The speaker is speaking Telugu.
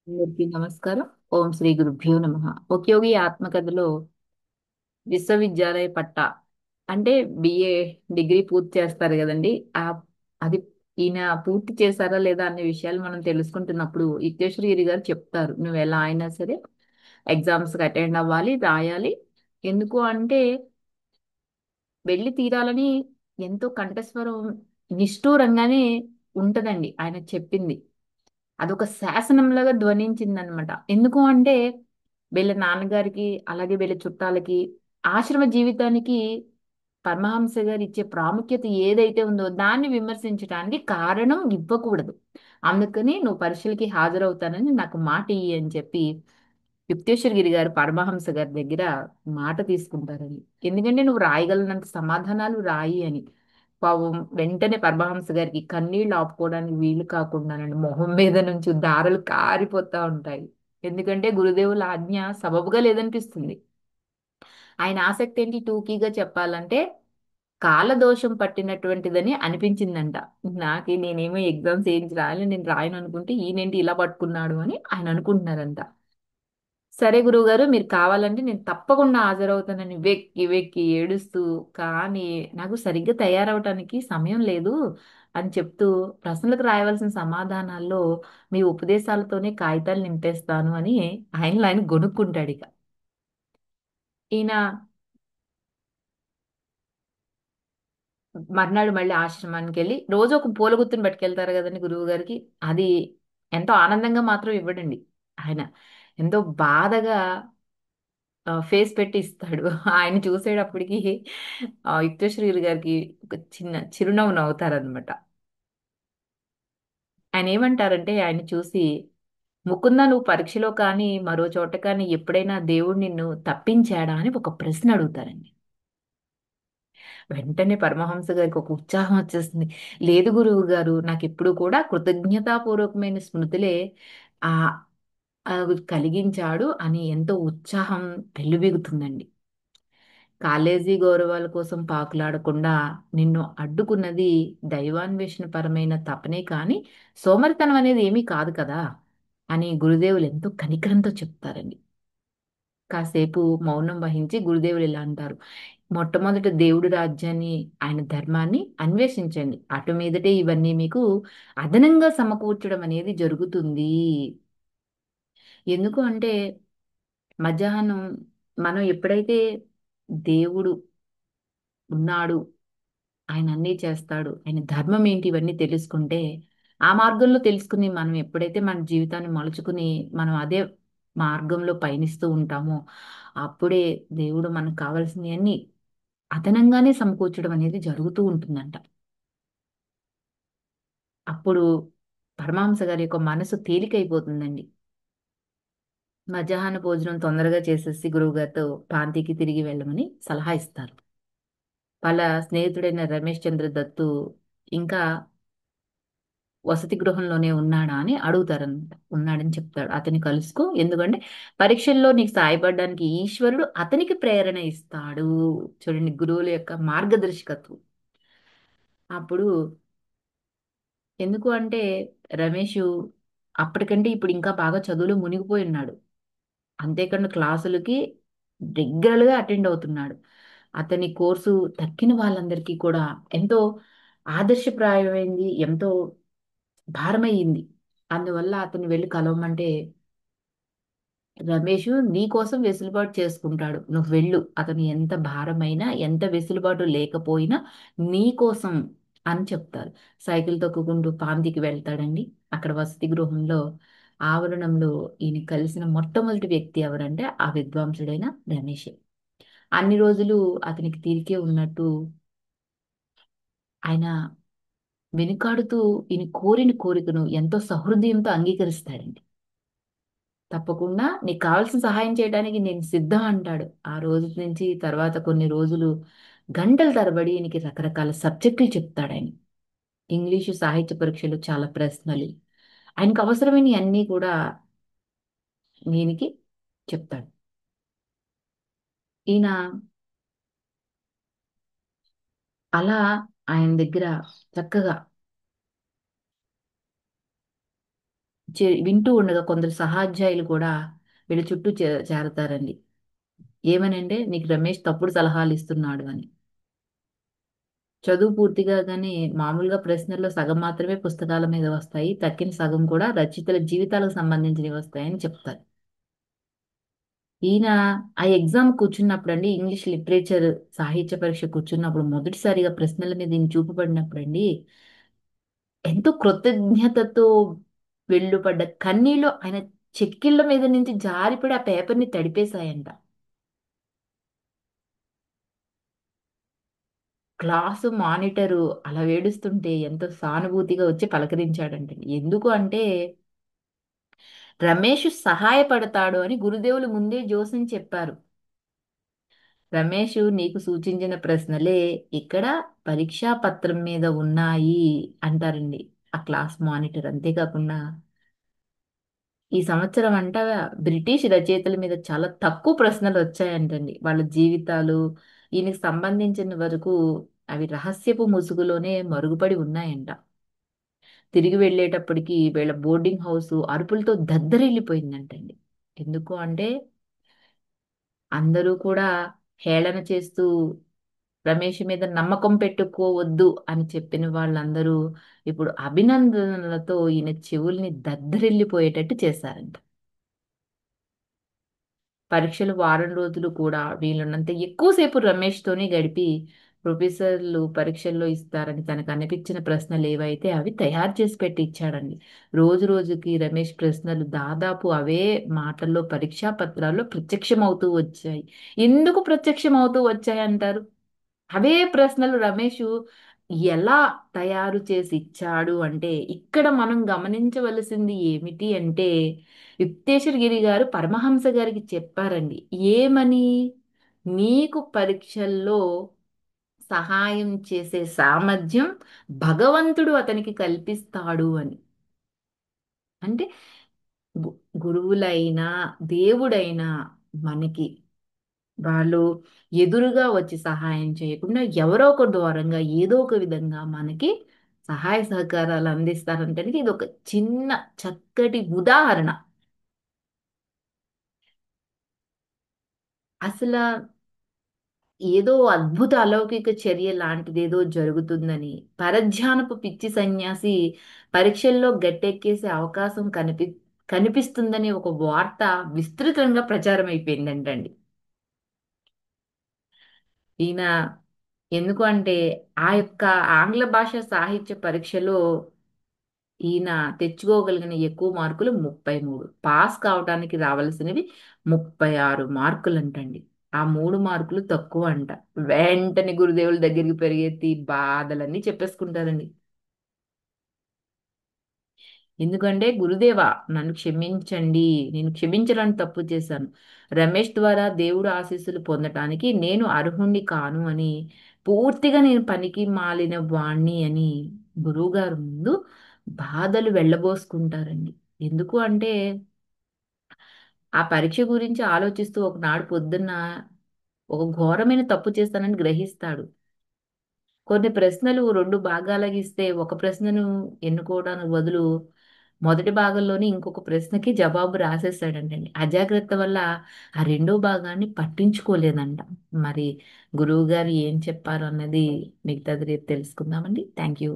అందరికీ నమస్కారం. ఓం శ్రీ గురుభ్యో నమః. ఒక యోగి ఆత్మకథలో విశ్వవిద్యాలయ పట్టా అంటే బిఏ డిగ్రీ పూర్తి చేస్తారు కదండి. ఆ అది ఈయన పూర్తి చేశారా లేదా అనే విషయాలు మనం తెలుసుకుంటున్నప్పుడు యుక్తేశ్వరి గారు చెప్తారు, నువ్వు ఎలా అయినా సరే ఎగ్జామ్స్ అటెండ్ అవ్వాలి, రాయాలి. ఎందుకు అంటే వెళ్ళి తీరాలని ఎంతో కంఠస్వరం నిష్ఠూరంగానే ఉంటదండి ఆయన చెప్పింది. అదొక శాసనంలాగా ధ్వనించిందనమాట. ఎందుకు అంటే వీళ్ళ నాన్నగారికి అలాగే వీళ్ళ చుట్టాలకి ఆశ్రమ జీవితానికి పరమహంస గారు ఇచ్చే ప్రాముఖ్యత ఏదైతే ఉందో దాన్ని విమర్శించడానికి కారణం ఇవ్వకూడదు. అందుకని నువ్వు పరీక్షలకి హాజరవుతానని నాకు మాట ఇయ్యి అని చెప్పి యుక్తేశ్వర గిరి గారు పరమహంస గారి దగ్గర మాట తీసుకుంటారని. ఎందుకంటే నువ్వు రాయగలనంత సమాధానాలు రాయి అని. పాపం వెంటనే పరమహంస గారికి కన్నీళ్లు ఆపుకోవడానికి వీలు కాకుండానండి మొహం మీద నుంచి దారలు కారిపోతా ఉంటాయి. ఎందుకంటే గురుదేవుల ఆజ్ఞ సబబుగా లేదనిపిస్తుంది. ఆయన ఆసక్తి ఏంటి, టూకీగా చెప్పాలంటే కాలదోషం పట్టినటువంటిదని అనిపించిందంట. నేనేమో ఎగ్జామ్స్ ఏం రాయాలి, నేను రాయను అనుకుంటే ఈయనేంటి ఇలా పట్టుకున్నాడు అని ఆయన అనుకుంటున్నారంట. సరే గురువుగారు, మీరు కావాలంటే నేను తప్పకుండా హాజరవుతానని వెక్కి వెక్కి ఏడుస్తూ, కానీ నాకు సరిగ్గా తయారవటానికి సమయం లేదు అని చెప్తూ ప్రశ్నలకు రాయవలసిన సమాధానాల్లో మీ ఉపదేశాలతోనే కాగితాలు నింపేస్తాను అని ఆయనలో ఆయన గొనుక్కుంటాడు ఇక. ఈయన మర్నాడు మళ్ళీ ఆశ్రమానికి వెళ్ళి రోజు ఒక పూల గుత్తుని పట్టుకెళ్తారు కదండి గురువు గారికి. అది ఎంతో ఆనందంగా మాత్రం ఇవ్వడండి. ఆయన ఎంతో బాధగా ఫేస్ పెట్టి ఇస్తాడు. ఆయన చూసేటప్పటికి యుక్తశ్రీ గారికి ఒక చిన్న చిరునవ్వు నవ్వుతారనమాట. ఆయన ఏమంటారంటే ఆయన చూసి, ముకుందా నువ్వు పరీక్షలో కానీ మరో చోట కానీ ఎప్పుడైనా దేవుడు నిన్ను తప్పించాడా అని ఒక ప్రశ్న అడుగుతారండి. వెంటనే పరమహంస గారికి ఒక ఉత్సాహం వచ్చేస్తుంది. లేదు గురువు గారు, నాకు ఎప్పుడు కూడా కృతజ్ఞతాపూర్వకమైన స్మృతులే ఆ కలిగించాడు అని ఎంతో ఉత్సాహం పెల్లుబిగుతుందండి. కాలేజీ గౌరవాల కోసం పాకులాడకుండా నిన్ను అడ్డుకున్నది దైవాన్వేషణ పరమైన తపనే కాని సోమరితనం అనేది ఏమీ కాదు కదా అని గురుదేవులు ఎంతో కనికరంతో చెప్తారండి. కాసేపు మౌనం వహించి గురుదేవులు ఇలా అంటారు, మొట్టమొదట దేవుడి రాజ్యాన్ని, ఆయన ధర్మాన్ని అన్వేషించండి. అటు మీదటే ఇవన్నీ మీకు అదనంగా సమకూర్చడం అనేది జరుగుతుంది. ఎందుకు అంటే మధ్యాహ్నం మనం ఎప్పుడైతే దేవుడు ఉన్నాడు, ఆయన అన్నీ చేస్తాడు, ఆయన ధర్మం ఏంటి ఇవన్నీ తెలుసుకుంటే ఆ మార్గంలో తెలుసుకుని మనం ఎప్పుడైతే మన జీవితాన్ని మలుచుకుని మనం అదే మార్గంలో పయనిస్తూ ఉంటామో అప్పుడే దేవుడు మనకు కావాల్సినవన్నీ అదనంగానే సమకూర్చడం అనేది జరుగుతూ ఉంటుందంట. అప్పుడు పరమహంస గారి యొక్క మనసు తేలికైపోతుందండి. మధ్యాహ్న భోజనం తొందరగా చేసేసి గురువుగారితో పాంతీకి తిరిగి వెళ్ళమని సలహా ఇస్తారు. వాళ్ళ స్నేహితుడైన రమేష్ చంద్ర దత్తు ఇంకా వసతి గృహంలోనే ఉన్నాడా అని అడుగుతారనమాట. ఉన్నాడని చెప్తాడు. అతన్ని కలుసుకో, ఎందుకంటే పరీక్షల్లో నీకు సాయపడడానికి ఈశ్వరుడు అతనికి ప్రేరణ ఇస్తాడు. చూడండి గురువుల యొక్క మార్గదర్శకత్వం. అప్పుడు ఎందుకు అంటే రమేష్ అప్పటికంటే ఇప్పుడు ఇంకా బాగా చదువులో మునిగిపోయి ఉన్నాడు. అంతేకాకుండా క్లాసులకి రెగ్యులర్గా అటెండ్ అవుతున్నాడు. అతని కోర్సు తక్కిన వాళ్ళందరికీ కూడా ఎంతో ఆదర్శప్రాయమైంది, ఎంతో భారమయ్యింది. అందువల్ల అతను వెళ్ళి కలవమంటే రమేష్ నీ కోసం వెసులుబాటు చేసుకుంటాడు, నువ్వు వెళ్ళు, అతను ఎంత భారమైనా ఎంత వెసులుబాటు లేకపోయినా నీ కోసం అని చెప్తారు. సైకిల్ తొక్కుకుంటూ పాంతికి వెళ్తాడండి. అక్కడ వసతి గృహంలో ఆవరణంలో ఈయన కలిసిన మొట్టమొదటి వ్యక్తి ఎవరంటే ఆ విద్వాంసుడైన రమేషే. అన్ని రోజులు అతనికి తీరికే ఉన్నట్టు ఆయన వెనుకాడుతూ ఈయన కోరిన కోరికను ఎంతో సహృదయంతో అంగీకరిస్తాడండి. తప్పకుండా నీకు కావాల్సిన సహాయం చేయడానికి నేను సిద్ధం అంటాడు. ఆ రోజు నుంచి తర్వాత కొన్ని రోజులు గంటల తరబడి ఈయనకి రకరకాల సబ్జెక్టులు చెప్తాడు ఆయన. ఇంగ్లీషు సాహిత్య పరీక్షలు చాలా ప్రశ్నలు, ఆయనకు అవసరమైన అన్నీ కూడా ఈయనకి చెప్తాడు. ఈయన అలా ఆయన దగ్గర చక్కగా వింటూ ఉండగా కొందరు సహాధ్యాయులు కూడా వీళ్ళ చుట్టూ చేరతారండి. ఏమనంటే నీకు రమేష్ తప్పుడు సలహాలు ఇస్తున్నాడు అని. చదువు పూర్తిగా గాని మామూలుగా ప్రశ్నల్లో సగం మాత్రమే పుస్తకాల మీద వస్తాయి. తక్కిన సగం కూడా రచయితల జీవితాలకు సంబంధించినవి వస్తాయని చెప్తారు. ఈయన ఆ ఎగ్జామ్ కూర్చున్నప్పుడండి, ఇంగ్లీష్ లిటరేచర్ సాహిత్య పరీక్ష కూర్చున్నప్పుడు మొదటిసారిగా ప్రశ్నల మీద ఈయన చూపబడినప్పుడండి, ఎంతో కృతజ్ఞతతో వెళ్లుపడ్డ కన్నీళ్ళు ఆయన చెక్కిళ్ళ మీద నుంచి జారిపడి ఆ పేపర్‌ని తడిపేశాయంట. క్లాసు మానిటరు అలా ఏడుస్తుంటే ఎంతో సానుభూతిగా వచ్చి పలకరించాడంటండి. ఎందుకు అంటే, రమేష్ సహాయపడతాడు అని గురుదేవులు ముందే జోస్యం చెప్పారు. రమేషు నీకు సూచించిన ప్రశ్నలే ఇక్కడ పరీక్షా పత్రం మీద ఉన్నాయి అంటారండి ఆ క్లాస్ మానిటర్. అంతేకాకుండా ఈ సంవత్సరం అంట బ్రిటిష్ రచయితల మీద చాలా తక్కువ ప్రశ్నలు వచ్చాయంటండి. వాళ్ళ జీవితాలు ఈయనకి సంబంధించిన వరకు అవి రహస్యపు ముసుగులోనే మరుగుపడి ఉన్నాయంట. తిరిగి వెళ్ళేటప్పటికి వీళ్ళ బోర్డింగ్ హౌస్ అరుపులతో దద్దరిల్లిపోయిందంటండి. ఎందుకు అంటే అందరూ కూడా హేళన చేస్తూ రమేష్ మీద నమ్మకం పెట్టుకోవద్దు అని చెప్పిన వాళ్ళందరూ ఇప్పుడు అభినందనలతో ఈయన చెవుల్ని దద్దరిల్లిపోయేటట్టు చేశారంట. పరీక్షలు వారం రోజులు కూడా వీలున్నంత ఎక్కువసేపు రమేష్‌తోనే గడిపి, ప్రొఫెసర్లు పరీక్షల్లో ఇస్తారని తనకు అనిపించిన ప్రశ్నలు ఏవైతే అవి తయారు చేసి పెట్టి ఇచ్చాడండి. రోజు రోజుకి రమేష్ ప్రశ్నలు దాదాపు అవే మాటల్లో పరీక్షా పత్రాల్లో ప్రత్యక్షమవుతూ వచ్చాయి. ఎందుకు ప్రత్యక్షమవుతూ వచ్చాయంటారు? అవే ప్రశ్నలు రమేషు ఎలా తయారు చేసి ఇచ్చాడు అంటే, ఇక్కడ మనం గమనించవలసింది ఏమిటి అంటే, యుక్తేశ్వర గిరి గారు పరమహంస గారికి చెప్పారండి. ఏమని? నీకు పరీక్షల్లో సహాయం చేసే సామర్థ్యం భగవంతుడు అతనికి కల్పిస్తాడు అని. అంటే గు గురువులైనా, దేవుడైనా మనకి వాళ్ళు ఎదురుగా వచ్చి సహాయం చేయకుండా ఎవరో ఒక దూరంగా ఏదో ఒక విధంగా మనకి సహాయ సహకారాలు అందిస్తారంటే ఇది ఒక చిన్న చక్కటి ఉదాహరణ. అసలు ఏదో అద్భుత అలౌకిక చర్య లాంటిదేదో జరుగుతుందని పరధ్యానపు పిచ్చి సన్యాసి పరీక్షల్లో గట్టెక్కేసే అవకాశం కనిపిస్తుందని ఒక వార్త విస్తృతంగా ప్రచారం అయిపోయిందంటండి. ఈయన ఎందుకు అంటే ఆ యొక్క ఆంగ్ల భాష సాహిత్య పరీక్షలో ఈయన తెచ్చుకోగలిగిన ఎక్కువ మార్కులు 33. పాస్ కావడానికి రావాల్సినవి 36 మార్కులంటండి. ఆ 3 మార్కులు తక్కువ అంట. వెంటనే గురుదేవుల దగ్గరికి పరిగెత్తి బాధలన్నీ చెప్పేసుకుంటారండి. ఎందుకంటే గురుదేవా నన్ను క్షమించండి. నేను క్షమించడానికి తప్పు చేశాను. రమేష్ ద్వారా దేవుడు ఆశీస్సులు పొందటానికి నేను అర్హుణ్ణి కాను అని పూర్తిగా నేను పనికి మాలిన వాణ్ణి అని గురువుగారు ముందు బాధలు వెళ్ళబోసుకుంటారండి. ఎందుకు అంటే ఆ పరీక్ష గురించి ఆలోచిస్తూ ఒకనాడు పొద్దున్న ఒక ఘోరమైన తప్పు చేస్తానని గ్రహిస్తాడు. కొన్ని ప్రశ్నలు 2 భాగాలుగా ఇస్తే ఒక ప్రశ్నను ఎన్నుకోవడానికి బదులు మొదటి భాగంలోని ఇంకొక ప్రశ్నకి జవాబు రాసేసాడంటండి. అజాగ్రత్త వల్ల ఆ రెండో భాగాన్ని పట్టించుకోలేదంట. మరి గురువుగారు ఏం చెప్పారు అన్నది మిగతాది రేపు తెలుసుకుందామండి. Thank you.